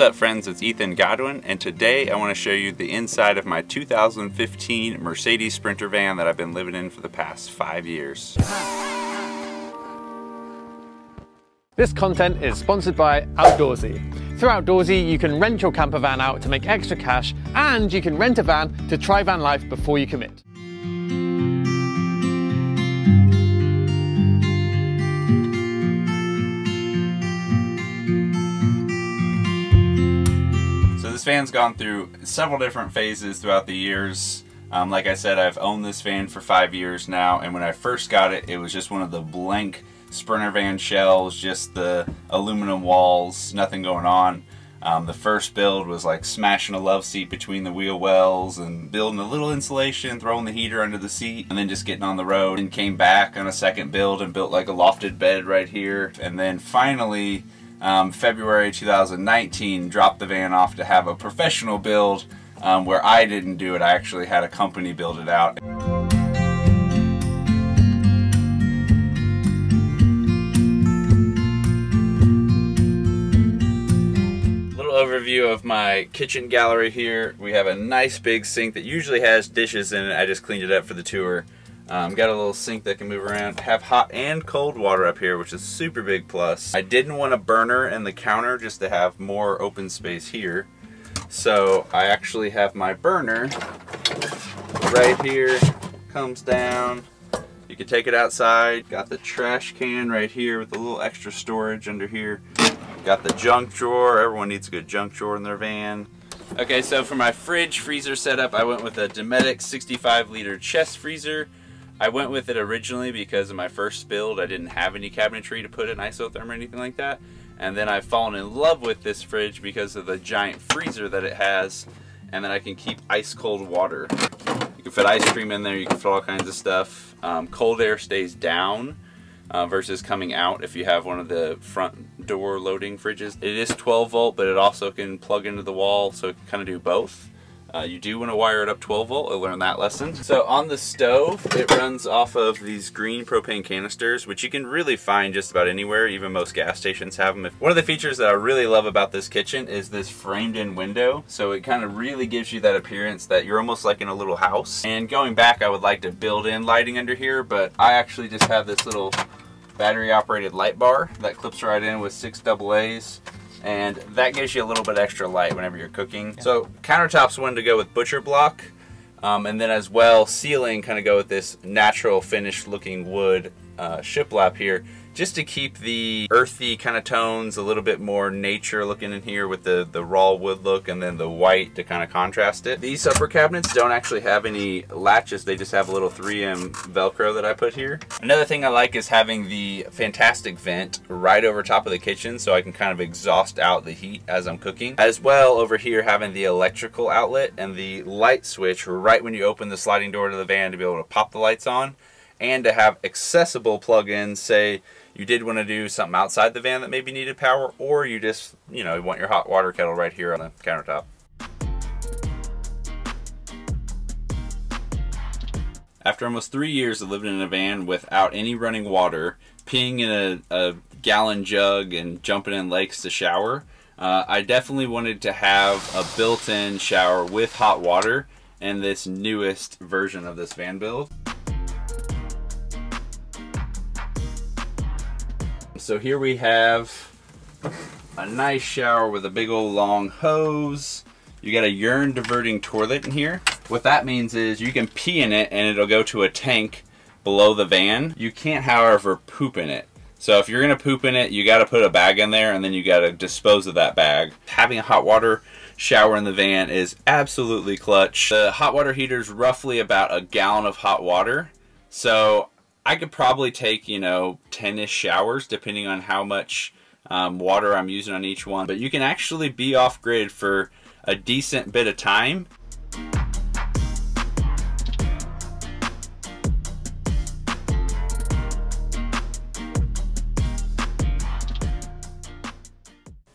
up friends, it's Ethan Godwin, and today I want to show you the inside of my 2015 Mercedes Sprinter van that I've been living in for the past 5 years. This content is sponsored by Outdoorsy. Through Outdoorsy, you can rent your camper van out to make extra cash, and you can rent a van to try van life before you commit. This van's gone through several different phases throughout the years. Like I said, I've owned this van for 5 years now, and when I first got it, it was just one of the blank Sprinter van shells, just the aluminum walls, nothing going on. The first build was like smashing a love seat between the wheel wells and building a little insulation, throwing the heater under the seat, and then just getting on the road. And came back on a second build and built like a lofted bed right here. And then finally, February 2019, dropped the van off to have a professional build where I didn't do it. I actually had a company build it out. Little overview of my kitchen gallery here. We have a nice big sink that usually has dishes in it. I just cleaned it up for the tour. Got a little sink that can move around. Have hot and cold water up here, which is a super big plus. I didn't want a burner in the counter just to have more open space here. So I actually have my burner right here, comes down. You can take it outside. Got the trash can right here with a little extra storage under here. Got the junk drawer. Everyone needs a good junk drawer in their van. Okay, so for my fridge freezer setup, I went with a Dometic 65-liter chest freezer. I went with it originally because of my first build. I didn't have any cabinetry to put an isotherm or anything like that. And then I've fallen in love with this fridge because of the giant freezer that it has, and then I can keep ice cold water. You can fit ice cream in there, you can fit all kinds of stuff. Cold air stays down versus coming out if you have one of the front door loading fridges. It is 12 volt, but it also can plug into the wall, so it can kind of do both. You do want to wire it up 12 volt, I learned that lesson. So on the stove, it runs off of these green propane canisters, which you can really find just about anywhere, even most gas stations have them. One of the features that I really love about this kitchen is this framed in window. So it kind of really gives you that appearance that you're almost like in a little house. And going back, I would like to build in lighting under here, but I actually just have this little battery operated light bar that clips right in with 6 AA's. And that gives you a little bit extra light whenever you're cooking. So countertops wanted to go with butcher block, and then as well ceiling kind of go with this natural finished looking wood shiplap here, just to keep the earthy kind of tones a little bit more nature looking in here with the raw wood look, and then the white to kind of contrast it. These upper cabinets don't actually have any latches, they just have a little 3M Velcro that I put here. Another thing I like is having the fantastic vent right over top of the kitchen so I can kind of exhaust out the heat as I'm cooking. As well, over here having the electrical outlet and the light switch right when you open the sliding door to the van to be able to pop the lights on, and to have accessible plug-ins. Say you did want to do something outside the van that maybe needed power, or you just, you know, want your hot water kettle right here on the countertop. After almost 3 years of living in a van without any running water, peeing in a gallon jug and jumping in lakes to shower, I definitely wanted to have a built-in shower with hot water in this newest version of this van build. So here we have a nice shower with a big old long hose. You got a urine diverting toilet in here. What that means is you can pee in it and it'll go to a tank below the van. You can't, however, poop in it. So if you're gonna poop in it, you gotta put a bag in there and then you gotta dispose of that bag. Having a hot water shower in the van is absolutely clutch. The hot water heater is roughly about a gallon of hot water. So I could probably take, you know, 10-ish showers depending on how much water I'm using on each one. But you can actually be off grid for a decent bit of time.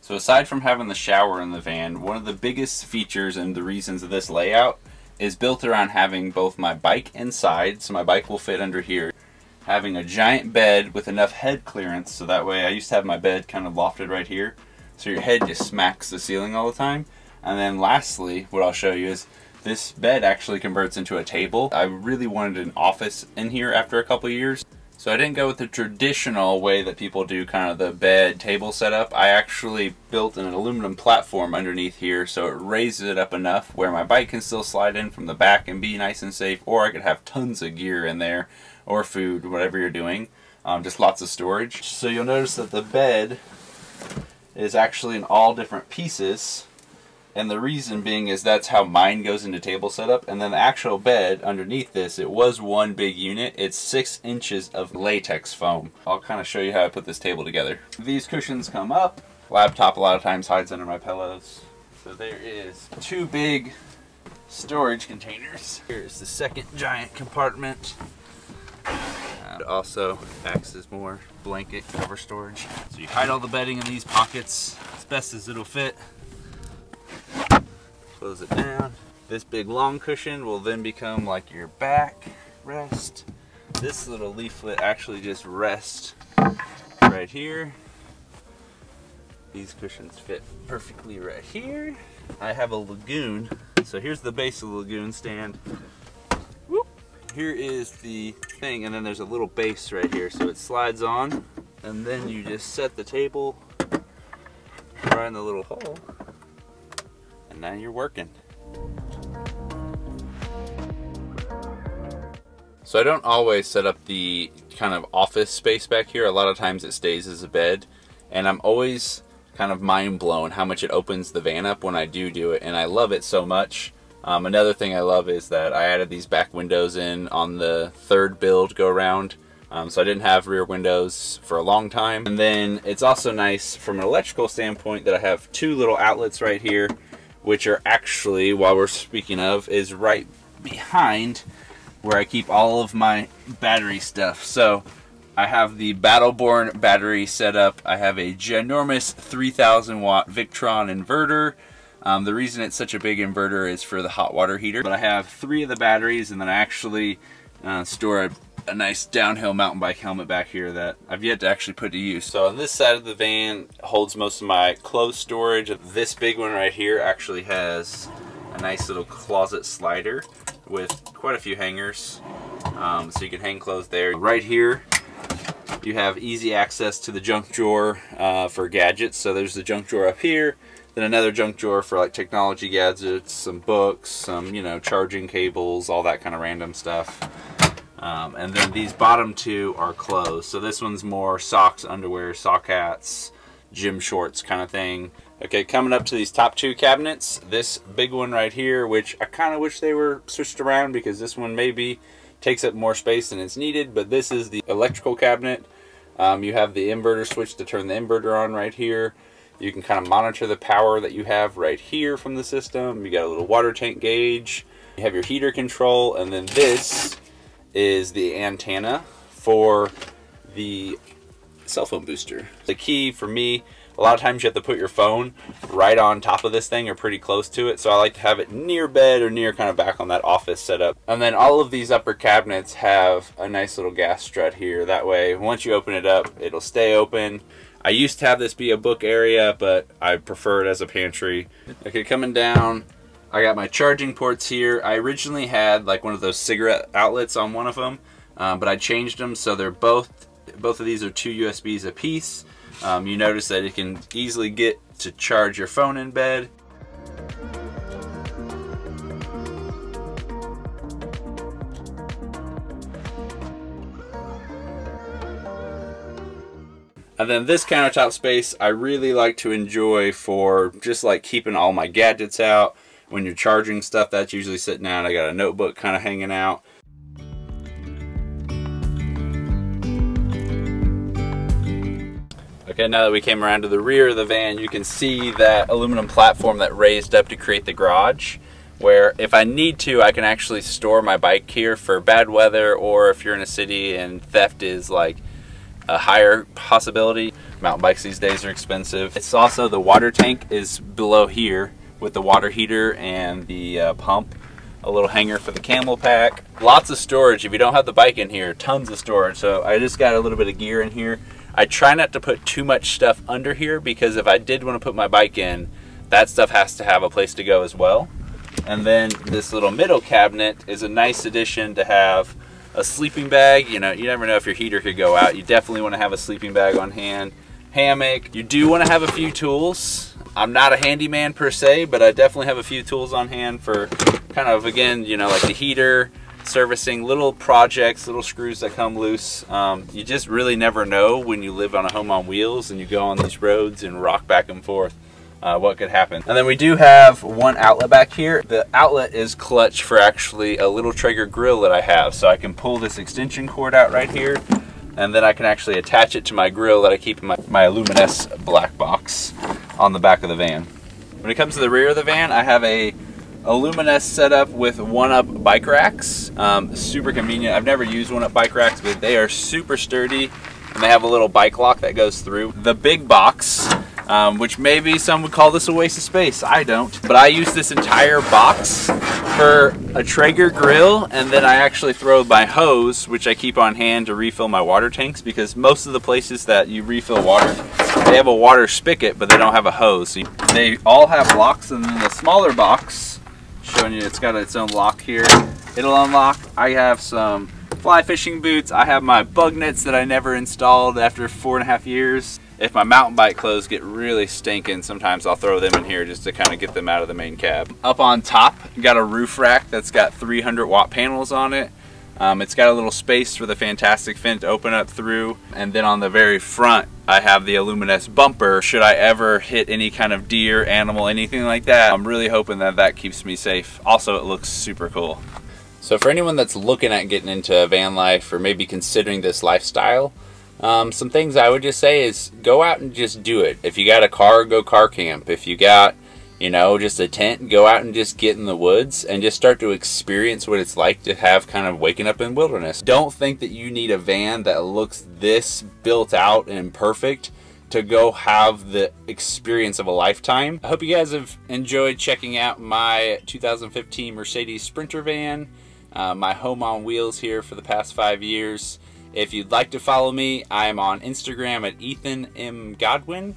So aside from having the shower in the van, one of the biggest features and the reasons of this layout is built around having both my bike inside, so my bike will fit under here, having a giant bed with enough head clearance, so that way I used to have my bed kind of lofted right here, so your head just smacks the ceiling all the time. And then lastly, what I'll show you is this bed actually converts into a table. I really wanted an office in here after a couple years. So I didn't go with the traditional way that people do kind of the bed table setup. I actually built an aluminum platform underneath here so it raises it up enough where my bike can still slide in from the back and be nice and safe, or I could have tons of gear in there, or food, whatever you're doing. Just lots of storage. So you'll notice that the bed is actually in all different pieces. And the reason being is that's how mine goes into table setup. And then the actual bed underneath this, it was one big unit. It's 6 inches of latex foam. I'll kind of show you how I put this table together. These cushions come up. Laptop a lot of times hides under my pillows. So there is 2 big storage containers. Here's the second giant compartment. It also acts as more blanket cover storage. So you hide all the bedding in these pockets as best as it'll fit. Close it down. This big long cushion will then become like your back rest. This little leaflet actually just rests right here. These cushions fit perfectly right here. I have a lagoon. So here's the base of the lagoon stand. Whoop. Here is the thing, and then there's a little base right here. So it slides on, and then you just set the table right in the little hole. Now you're working. So I don't always set up the kind of office space back here. A lot of times it stays as a bed, and I'm always kind of mind blown how much it opens the van up when I do it, and I love it so much. Another thing I love is that I added these back windows in on the 3rd build go around. So I didn't have rear windows for a long time. And then it's also nice from an electrical standpoint that I have 2 little outlets right here, which are actually, while we're speaking of, is right behind where I keep all of my battery stuff. So I have the Battleborn battery set up. I have a ginormous 3,000 watt Victron inverter. The reason it's such a big inverter is for the hot water heater. But I have 3 of the batteries, and then I actually store a nice downhill mountain bike helmet back here that I've yet to actually put to use. So on this side of the van holds most of my clothes storage. This big one right here actually has a nice little closet slider with quite a few hangers, so you can hang clothes there. Right here you have easy access to the junk drawer for gadgets. So there's the junk drawer up here, then another junk drawer for like technology gadgets, some books, some, you know, charging cables, all that kind of random stuff. And then these bottom 2 are clothes. So this one's more socks, underwear, sock hats, gym shorts kind of thing. Okay, coming up to these top 2 cabinets, this big one right here, which I kind of wish they were switched around because this one maybe takes up more space than it's needed, but this is the electrical cabinet. You have the inverter switch to turn the inverter on right here. You can kind of monitor the power that you have right here from the system. You got a little water tank gauge. You have your heater control, and then this is the antenna for the cell phone booster. The key for me, a lot of times you have to put your phone right on top of this thing or pretty close to it, so I like to have it near bed or near kind of back on that office setup. And then all of these upper cabinets have a nice little gas strut here. That way once you open it up, it'll stay open. I used to have this be a book area, but I prefer it as a pantry. Okay, coming down, I got my charging ports here. I originally had like one of those cigarette outlets on one of them, but I changed them so they're both of these are 2 USBs a piece. You notice that it can easily get to charge your phone in bed. And then this countertop space I really like to enjoy for just like keeping all my gadgets out. When you're charging stuff, that's usually sitting out. I got a notebook kind of hanging out. Okay, now that we came around to the rear of the van, you can see that aluminum platform that raised up to create the garage, where if I need to, I can actually store my bike here for bad weather, or if you're in a city and theft is like a higher possibility. Mountain bikes these days are expensive. It's also, the water tank is below here with the water heater and the pump. A little hanger for the camel pack. Lots of storage. If you don't have the bike in here, tons of storage. So I just got a little bit of gear in here. I try not to put too much stuff under here, because if I did want to put my bike in, that stuff has to have a place to go as well. And then this little middle cabinet is a nice addition to have a sleeping bag. You know, you never know if your heater could go out. You definitely want to have a sleeping bag on hand. Hammock. You do want to have a few tools. I'm not a handyman per se, but I definitely have a few tools on hand for kind of, again, you know, like the heater, servicing, little projects, little screws that come loose. You just really never know when you live on a home on wheels and you go on these roads and rock back and forth. What could happen. And then we do have one outlet back here. The outlet is clutch for actually a little Traeger grill that I have. So I can pull this extension cord out right here, and then I can actually attach it to my grill that I keep in my Luminous black box on the back of the van. When it comes to the rear of the van, I have a Luminous setup with one-up bike racks. Super convenient. I've never used one-up bike racks, but they are super sturdy, and they have a little bike lock that goes through. The big box, which maybe some would call this a waste of space. I don't. But I use this entire box for a Traeger grill, and then I actually throw my hose, which I keep on hand to refill my water tanks, because most of the places that you refill water, they have a water spigot, but they don't have a hose. So they all have locks, and then the smaller box, showing you it's got its own lock here. It'll unlock. I have some fly fishing boots. I have my bug nets that I never installed after 4.5 years. If my mountain bike clothes get really stinking, sometimes I'll throw them in here just to kind of get them out of the main cab. Up on top, got a roof rack that's got 300 watt panels on it. It's got a little space for the Fantastic Fin to open up through. And then on the very front, I have the Luminous bumper. Should I ever hit any kind of deer, animal, anything like that, I'm really hoping that that keeps me safe. Also, it looks super cool. So for anyone that's looking at getting into van life, or maybe considering this lifestyle, some things I would just say is go out and just do it. If you got a car, go car camp. If you got, you know, just a tent, go out and just get in the woods and just start to experience what it's like to have kind of waking up in wilderness. Don't think that you need a van that looks this built out and perfect to go have the experience of a lifetime. I hope you guys have enjoyed checking out my 2015 Mercedes Sprinter van, my home on wheels here for the past 5 years. If you'd like to follow me, I'm on Instagram at Ethan M. Godwin,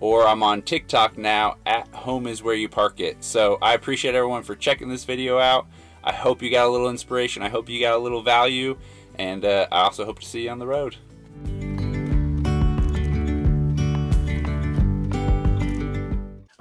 or I'm on TikTok now at Home Is Where You Park It. So I appreciate everyone for checking this video out. I hope you got a little inspiration. I hope you got a little value, and I also hope to see you on the road.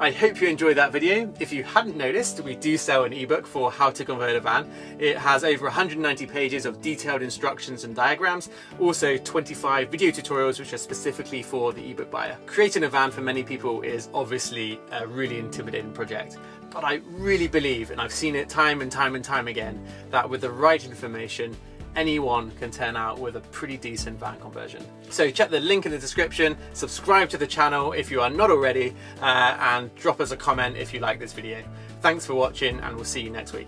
I hope you enjoyed that video. If you hadn't noticed, we do sell an ebook for how to convert a van. It has over 190 pages of detailed instructions and diagrams, also 25 video tutorials which are specifically for the ebook buyer. Creating a van for many people is obviously a really intimidating project, but I really believe, and I've seen it time and time and time again, that with the right information, anyone can turn out with a pretty decent van conversion. So check the link in the description, subscribe to the channel if you are not already, and drop us a comment if you like this video. Thanks for watching, and we'll see you next week.